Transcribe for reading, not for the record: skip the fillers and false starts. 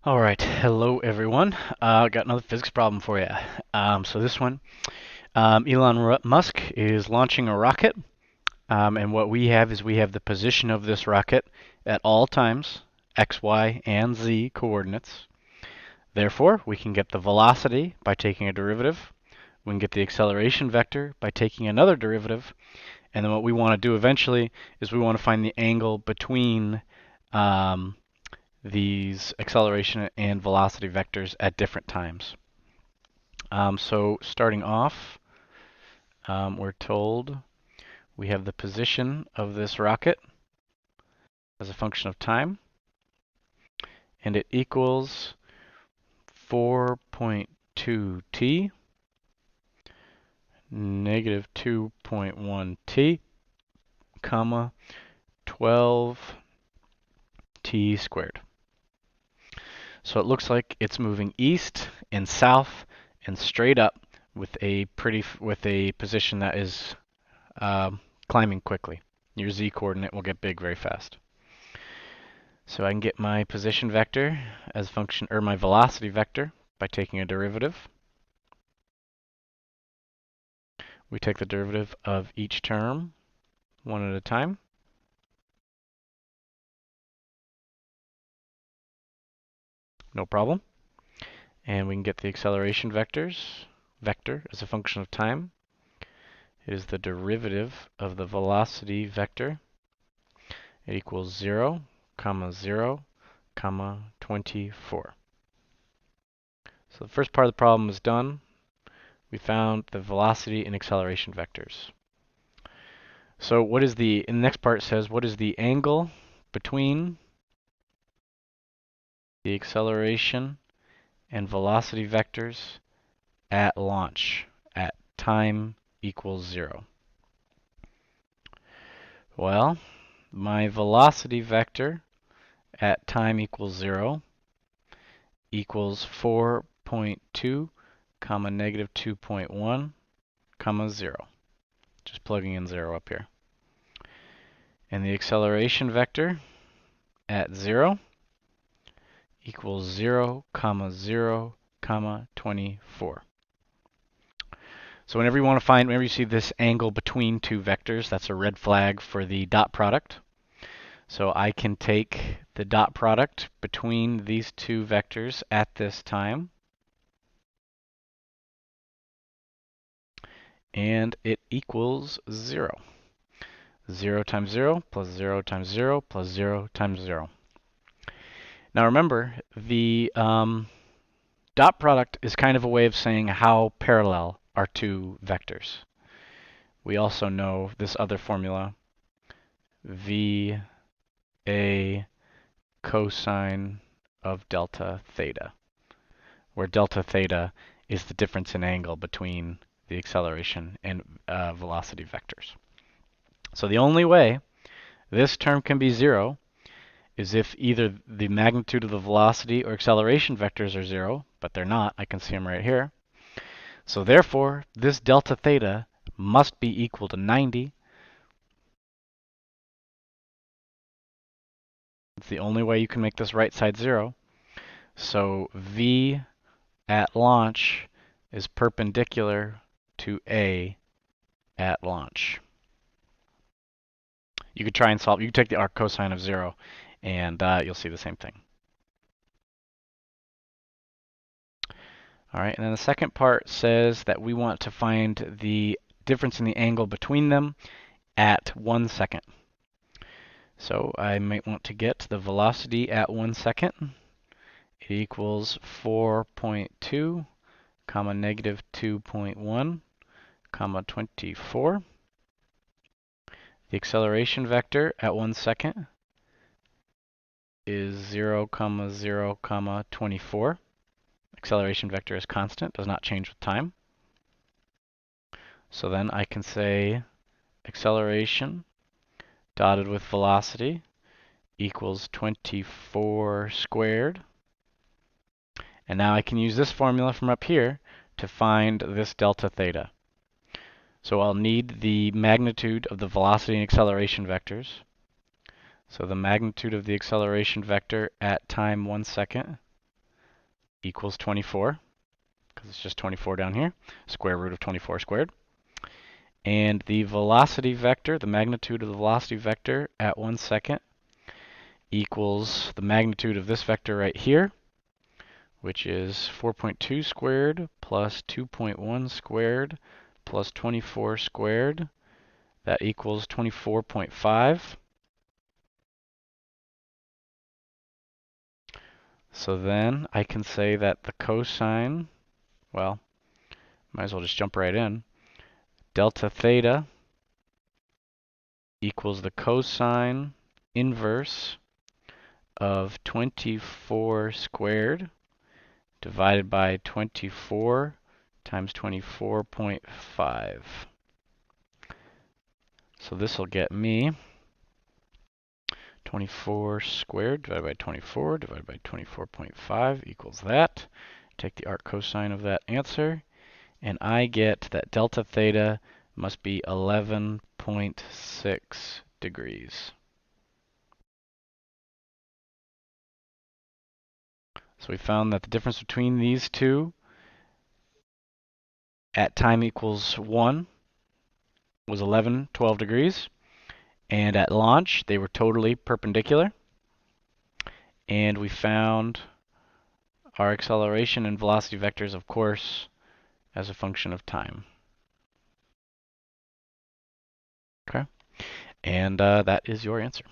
All right, hello everyone. Got another physics problem for you. So this one, Elon Musk is launching a rocket, and what we have is we have the position of this rocket at all times, x, y, and z coordinates. Therefore, we can get the velocity by taking a derivative. We can get the acceleration vector by taking another derivative. And then what we want to do eventually is we want to find the angle between um, these acceleration and velocity vectors at different times. So starting off, we're told we have the position of this rocket as a function of time, and it equals 4.2t, negative 2.1t, comma, 12t squared. So it looks like it's moving east and south and straight up with a position that is climbing quickly. Your z coordinate will get big very fast. So I can get my position vector as function, or my velocity vector, by taking a derivative. We take the derivative of each term one at a time. No problem. And we can get the acceleration vector as a function of time. It is the derivative of the velocity vector. It equals 0, 0, 24. So the first part of the problem is done. We found the velocity and acceleration vectors. So what is in the next part says, what is the angle between the acceleration and velocity vectors at launch, at time equals 0? Well, my velocity vector at time equals 0 equals 4.2, negative 2.1, 0. Just plugging in 0 up here. And the acceleration vector at 0 equals 0, 0, 24. So whenever you see this angle between two vectors, that's a red flag for the dot product. So I can take the dot product between these two vectors at this time, and it equals 0. 0 times 0 plus 0 times 0 plus 0 times 0. Now remember, the dot product is kind of a way of saying how parallel are two vectors. We also know this other formula, VA cosine of delta theta, where delta theta is the difference in angle between the acceleration and velocity vectors. So the only way this term can be 0 is if either the magnitude of the velocity or acceleration vectors are 0, but they're not. I can see them right here. So therefore, this delta theta must be equal to 90. It's the only way you can make this right side 0. So V at launch is perpendicular to A at launch. You could try and solve. You could take the arc cosine of 0, and you'll see the same thing. All right, and then the second part says that we want to find the difference in the angle between them at 1 second. So I might want to get the velocity at 1 second. It equals 4.2, negative 2.1, 24. The acceleration vector at 1 second is 0, 0, 24. Acceleration vector is constant, does not change with time. So then I can say acceleration dotted with velocity equals 24 squared. And now I can use this formula from up here to find this delta theta. So I'll need the magnitude of the velocity and acceleration vectors. So the magnitude of the acceleration vector at time 1 second equals 24, because it's just 24 down here, square root of 24 squared. And the velocity vector, the magnitude of the velocity vector at 1 second, equals the magnitude of this vector right here, which is 4.2 squared plus 2.1 squared plus 24 squared. That equals 24.5. So then I can say that the cosine, well, might as well just jump right in. Delta theta equals the cosine inverse of 24 squared divided by 24 times 24.5. So this will get me 24 squared divided by 24 divided by 24.5 equals that. Take the arc cosine of that answer, and I get that delta theta must be 11.6 degrees. So we found that the difference between these two at time equals 1 was 12 degrees. And at launch, they were totally perpendicular. And we found our acceleration and velocity vectors, of course, as a function of time. Okay? And that is your answer.